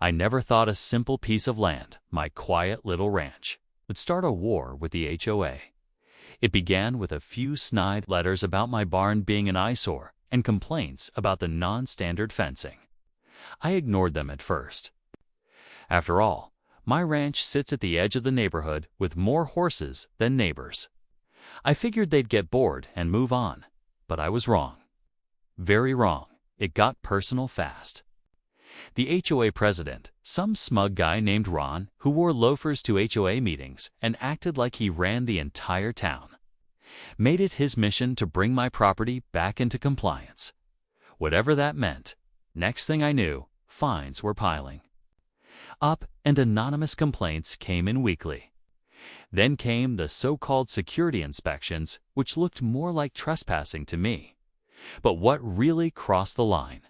I never thought a simple piece of land, my quiet little ranch, would start a war with the HOA. It began with a few snide letters about my barn being an eyesore and complaints about the non-standard fencing. I ignored them at first. After all, my ranch sits at the edge of the neighborhood with more horses than neighbors. I figured they'd get bored and move on, but I was wrong. Very wrong. It got personal fast. The HOA president, some smug guy named Ron, who wore loafers to HOA meetings and acted like he ran the entire town, made it his mission to bring my property back into compliance. Whatever that meant. Next thing I knew, fines were piling up and anonymous complaints came in weekly. Then came the so-called security inspections, which looked more like trespassing to me. But what really crossed the line?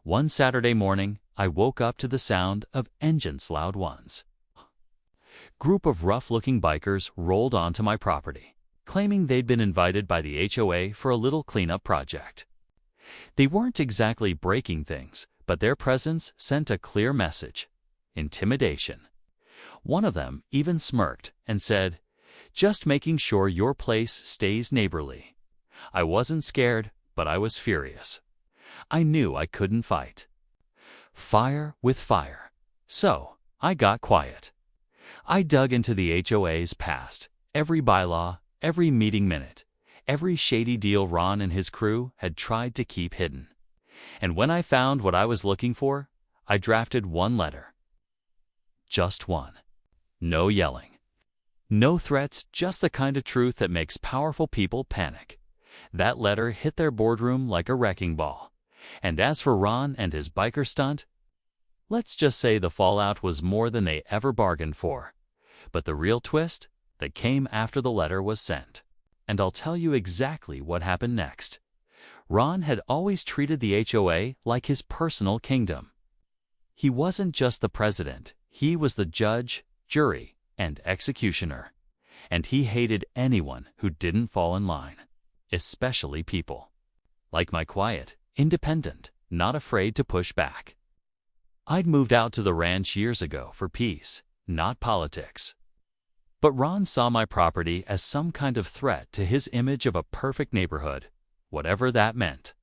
One Saturday morning, I woke up to the sound of engines loud ones. Group of rough-looking bikers rolled onto my property, claiming they'd been invited by the HOA for a little cleanup project. They weren't exactly breaking things, but their presence sent a clear message: intimidation. One of them even smirked and said, "Just making sure your place stays neighborly." I wasn't scared, but I was furious. I knew I couldn't fight fire with fire. So I got quiet. I dug into the HOA's past, every bylaw, every meeting minute, every shady deal Ron and his crew had tried to keep hidden. And when I found what I was looking for, I drafted one letter. Just one. No yelling. No threats, just the kind of truth that makes powerful people panic. That letter hit their boardroom like a wrecking ball. And as for Ron and his biker stunt, let's just say the fallout was more than they ever bargained for. But the real twist that came after the letter was sent. And I'll tell you exactly what happened next. Ron had always treated the HOA like his personal kingdom. He wasn't just the president, he was the judge, jury, and executioner. And he hated anyone who didn't fall in line, especially people like my quiet, independent, not afraid to push back. I'd moved out to the ranch years ago for peace, not politics. But Ron saw my property as some kind of threat to his image of a perfect neighborhood, whatever that meant.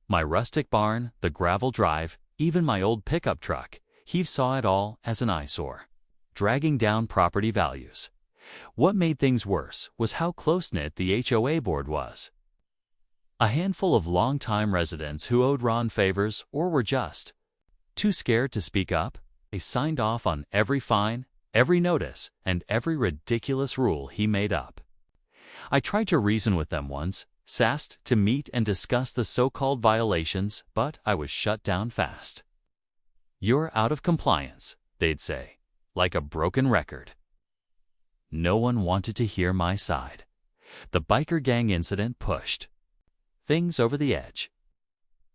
My rustic barn, the gravel drive, even my old pickup truck, he saw it all as an eyesore, dragging down property values. What made things worse was how close-knit the HOA board was. A handful of long-time residents who owed Ron favors or were just too scared to speak up. They signed off on every fine, every notice, and every ridiculous rule he made up. I tried to reason with them once, asked to meet and discuss the so-called violations, but I was shut down fast. "You're out of compliance," they'd say, like a broken record. No one wanted to hear my side. The biker gang incident pushed things over the edge.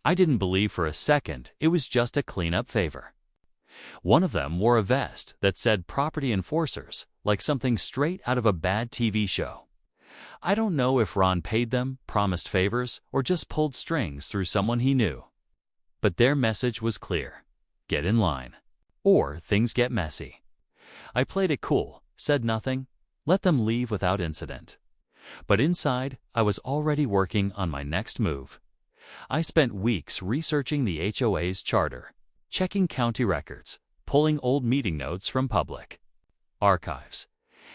I didn't believe for a second it was just a cleanup favor. One of them wore a vest that said property enforcers, like something straight out of a bad TV show. I don't know if Ron paid them, promised favors, or just pulled strings through someone he knew. But their message was clear: get in line, or things get messy. I played it cool, said nothing, let them leave without incident. But inside, I was already working on my next move. I spent weeks researching the HOA's charter, checking county records, pulling old meeting notes from public archives.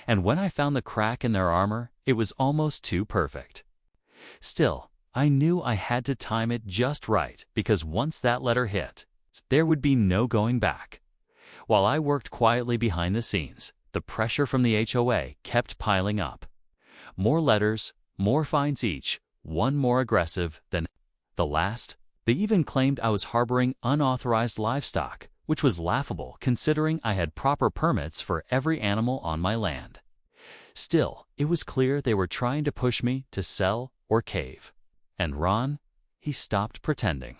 And when I found the crack in their armor, it was almost too perfect. Still, I knew I had to time it just right, because once that letter hit, there would be no going back. While I worked quietly behind the scenes, the pressure from the HOA kept piling up. More letters, more fines each, one more aggressive than the last. They even claimed I was harboring unauthorized livestock, which was laughable considering I had proper permits for every animal on my land. Still, it was clear they were trying to push me to sell or cave. And Ron, he stopped pretending.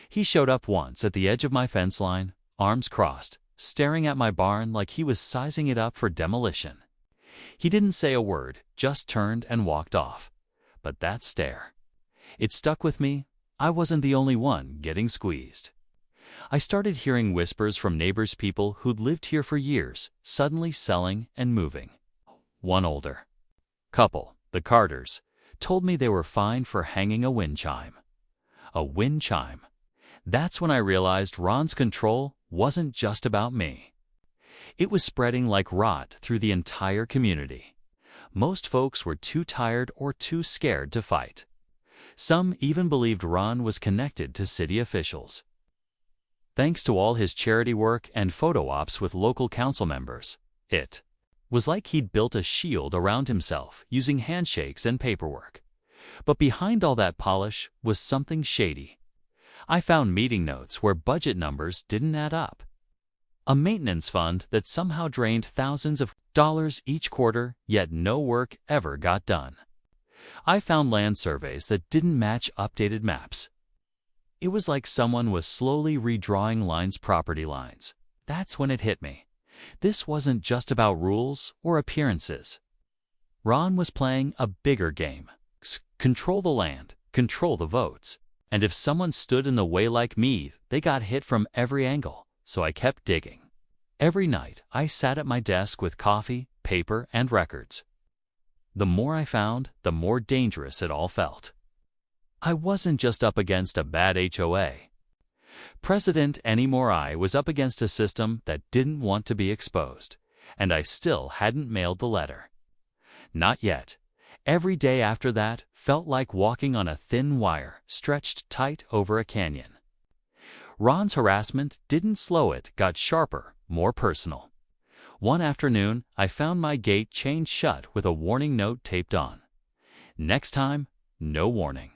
He showed up once at the edge of my fence line, arms crossed, staring at my barn like he was sizing it up for demolition. He didn't say a word, just turned and walked off. But that stare, it stuck with me. I wasn't the only one getting squeezed. I started hearing whispers from neighbors, people who'd lived here for years, suddenly selling and moving. One older couple, the Carters, told me they were fined for hanging a wind chime. A wind chime. That's when I realized Ron's control wasn't just about me. It was spreading like rot through the entire community. Most folks were too tired or too scared to fight. Some even believed Ron was connected to city officials. Thanks to all his charity work and photo ops with local council members, it was like he'd built a shield around himself using handshakes and paperwork. But behind all that polish was something shady. I found meeting notes where budget numbers didn't add up. A maintenance fund that somehow drained thousands of dollars each quarter, yet no work ever got done. I found land surveys that didn't match updated maps. It was like someone was slowly redrawing property lines. That's when it hit me. This wasn't just about rules or appearances. Ron was playing a bigger game. Control the land, control the votes. And if someone stood in the way like me, they got hit from every angle. So I kept digging. Every night, I sat at my desk with coffee, paper, and records. The more I found, the more dangerous it all felt. I wasn't just up against a bad HOA president anymore. I was up against a system that didn't want to be exposed, and I still hadn't mailed the letter. Not yet. Every day after that felt like walking on a thin wire stretched tight over a canyon. Ron's harassment didn't slow, it got sharper, more personal. One afternoon, I found my gate chained shut with a warning note taped on. Next time, no warning.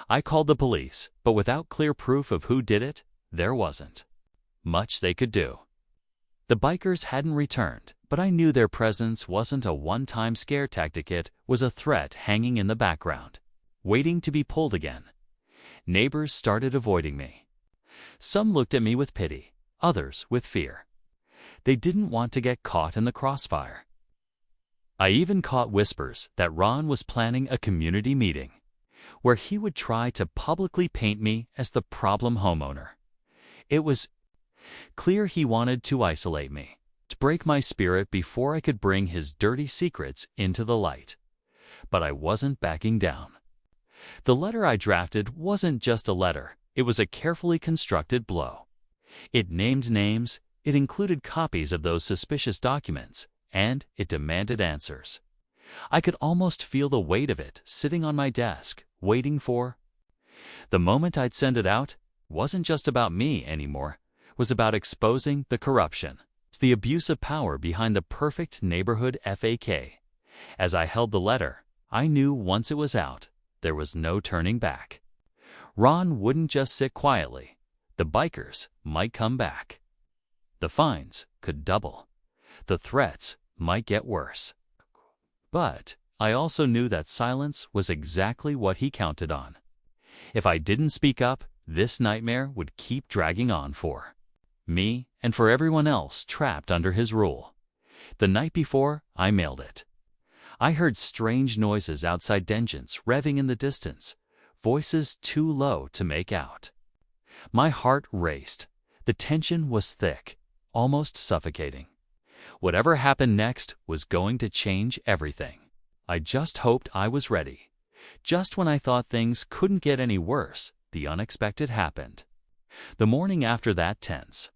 I called the police, but without clear proof of who did it, there wasn't much they could do. The bikers hadn't returned, but I knew their presence wasn't a one-time scare tactic. It was a threat hanging in the background, waiting to be pulled again. Neighbors started avoiding me. Some looked at me with pity, others with fear. They didn't want to get caught in the crossfire. I even caught whispers that Ron was planning a community meeting, where he would try to publicly paint me as the problem homeowner. It was clear he wanted to isolate me, to break my spirit before I could bring his dirty secrets into the light. But I wasn't backing down. The letter I drafted wasn't just a letter, it was a carefully constructed blow. It named names, it included copies of those suspicious documents, and it demanded answers. I could almost feel the weight of it sitting on my desk, waiting for. The moment I'd send it out wasn't just about me anymore. It was about exposing the corruption, the abuse of power behind the perfect neighborhood FAK. As I held the letter, I knew once it was out, there was no turning back. Ron wouldn't just sit quietly. The bikers might come back. The fines could double. The threats might get worse. But I also knew that silence was exactly what he counted on. If I didn't speak up, this nightmare would keep dragging on for me and for everyone else trapped under his rule. The night before I mailed it, I heard strange noises outside dungeons revving in the distance, voices too low to make out. My heart raced. The tension was thick, almost suffocating. Whatever happened next was going to change everything. I just hoped I was ready. Just when I thought things couldn't get any worse, the unexpected happened. The morning after that tense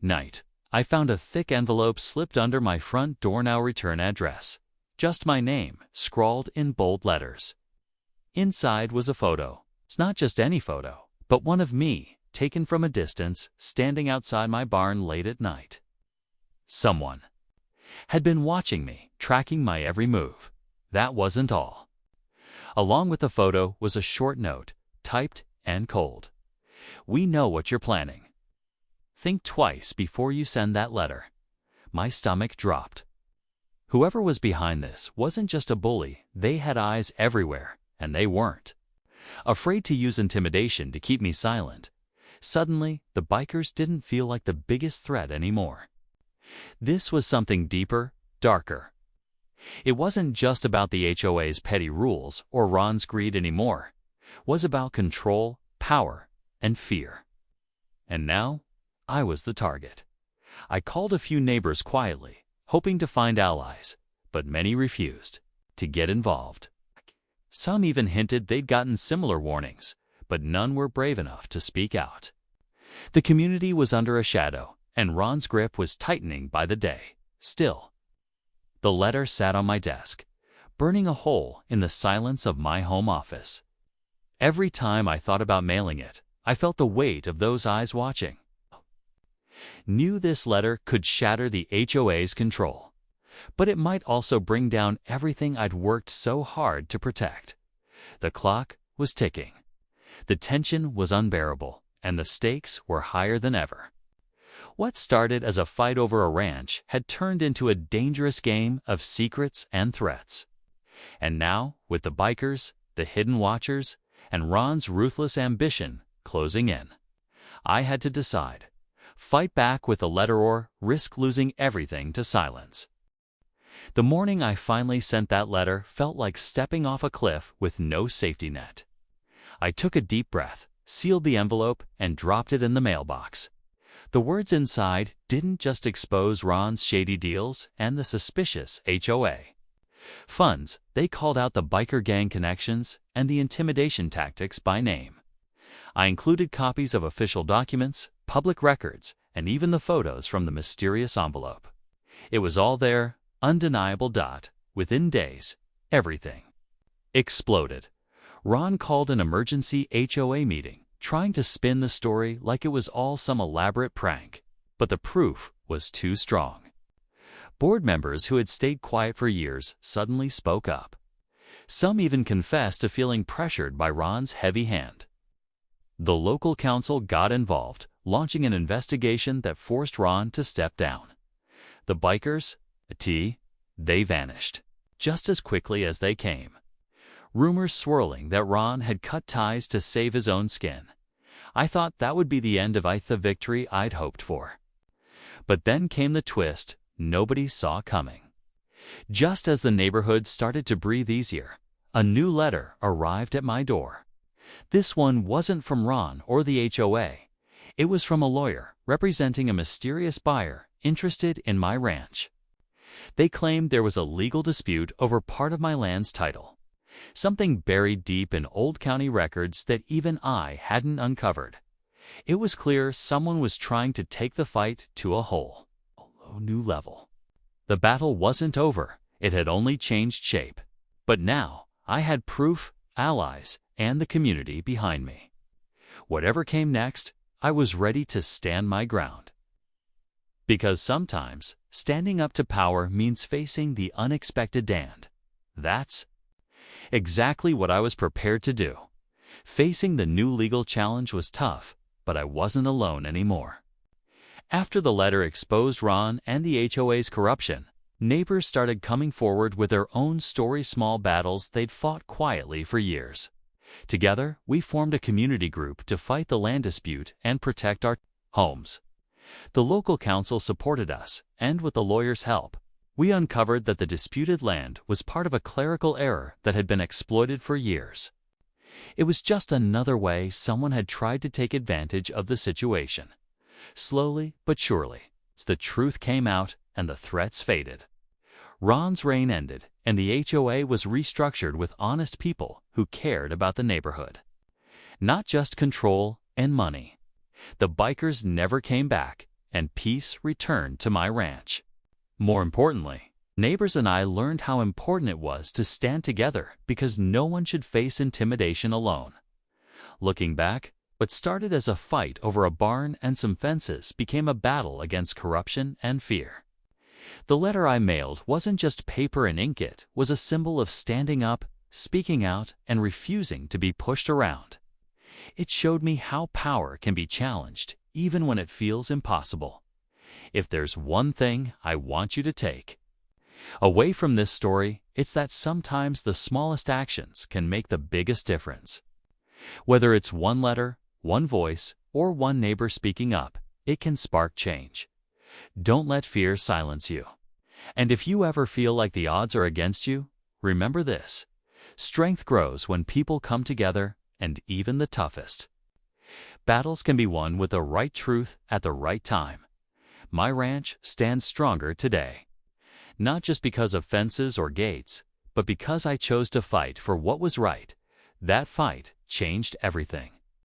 night, I found a thick envelope slipped under my front door. Now return address. Just my name, scrawled in bold letters. Inside was a photo. It's not just any photo, but one of me, taken from a distance, standing outside my barn late at night. Someone had been watching me, tracking my every move. That wasn't all. Along with the photo was a short note, typed and cold. We know what you're planning. Think twice before you send that letter. My stomach dropped. Whoever was behind this wasn't just a bully, they had eyes everywhere, and they weren't afraid to use intimidation to keep me silent. Suddenly, the bikers didn't feel like the biggest threat anymore. This was something deeper, darker. It wasn't just about the HOA's petty rules or Ron's greed anymore. It was about control, power, and fear. And now, I was the target. I called a few neighbors quietly, hoping to find allies, but many refused to get involved. Some even hinted they'd gotten similar warnings, but none were brave enough to speak out. The community was under a shadow, and Ron's grip was tightening by the day. Still, the letter sat on my desk, burning a hole in the silence of my home office. Every time I thought about mailing it, I felt the weight of those eyes watching. Knew this letter could shatter the HOA's control, but it might also bring down everything I'd worked so hard to protect. The clock was ticking. The tension was unbearable, and the stakes were higher than ever. What started as a fight over a ranch had turned into a dangerous game of secrets and threats. And now, with the bikers, the hidden watchers, and Ron's ruthless ambition closing in, I had to decide: fight back with the letter or risk losing everything to silence. The morning I finally sent that letter felt like stepping off a cliff with no safety net. I took a deep breath, sealed the envelope, and dropped it in the mailbox. The words inside didn't just expose Ron's shady deals and the suspicious HOA funds, they called out the biker gang connections and the intimidation tactics by name. I included copies of official documents, public records, and even the photos from the mysterious envelope. It was all there, undeniable. Within days, everything exploded. Ron called an emergency HOA meeting, trying to spin the story like it was all some elaborate prank, but the proof was too strong. Board members who had stayed quiet for years suddenly spoke up. Some even confessed to feeling pressured by Ron's heavy hand. The local council got involved, launching an investigation that forced Ron to step down. The bikers, they vanished, just as quickly as they came. Rumors swirling that Ron had cut ties to save his own skin. I thought that would be the end of the victory I'd hoped for. But then came the twist nobody saw coming. Just as the neighborhood started to breathe easier, a new letter arrived at my door. This one wasn't from Ron or the HOA. It was from a lawyer representing a mysterious buyer interested in my ranch. They claimed there was a legal dispute over part of my land's title, something buried deep in old county records that even I hadn't uncovered. It was clear someone was trying to take the fight to a whole new level. The battle wasn't over, it had only changed shape. But now, I had proof, allies, and the community behind me. Whatever came next, I was ready to stand my ground. Because sometimes, standing up to power means facing the unexpected, and that's exactly what I was prepared to do. Facing the new legal challenge was tough, but I wasn't alone anymore. After the letter exposed Ron and the HOA's corruption, neighbors started coming forward with their own small battles they'd fought quietly for years. Together, we formed a community group to fight the land dispute and protect our homes. The local council supported us, and with the lawyer's help, we uncovered that the disputed land was part of a clerical error that had been exploited for years. It was just another way someone had tried to take advantage of the situation. Slowly but surely, the truth came out and the threats faded. Ron's reign ended, and the HOA was restructured with honest people who cared about the neighborhood. Not just control and money. The bikers never came back, and peace returned to my ranch. More importantly, neighbors and I learned how important it was to stand together because no one should face intimidation alone. Looking back, what started as a fight over a barn and some fences became a battle against corruption and fear. The letter I mailed wasn't just paper and ink, it was a symbol of standing up, speaking out, and refusing to be pushed around. It showed me how power can be challenged, even when it feels impossible. If there's one thing I want you to take away from this story, it's that sometimes the smallest actions can make the biggest difference. Whether it's one letter, one voice, or one neighbor speaking up, it can spark change. Don't let fear silence you. And if you ever feel like the odds are against you, remember this: strength grows when people come together, and even the toughest Battles can be won with the right truth at the right time. My ranch stands stronger today. Not just because of fences or gates, but because I chose to fight for what was right. That fight changed everything.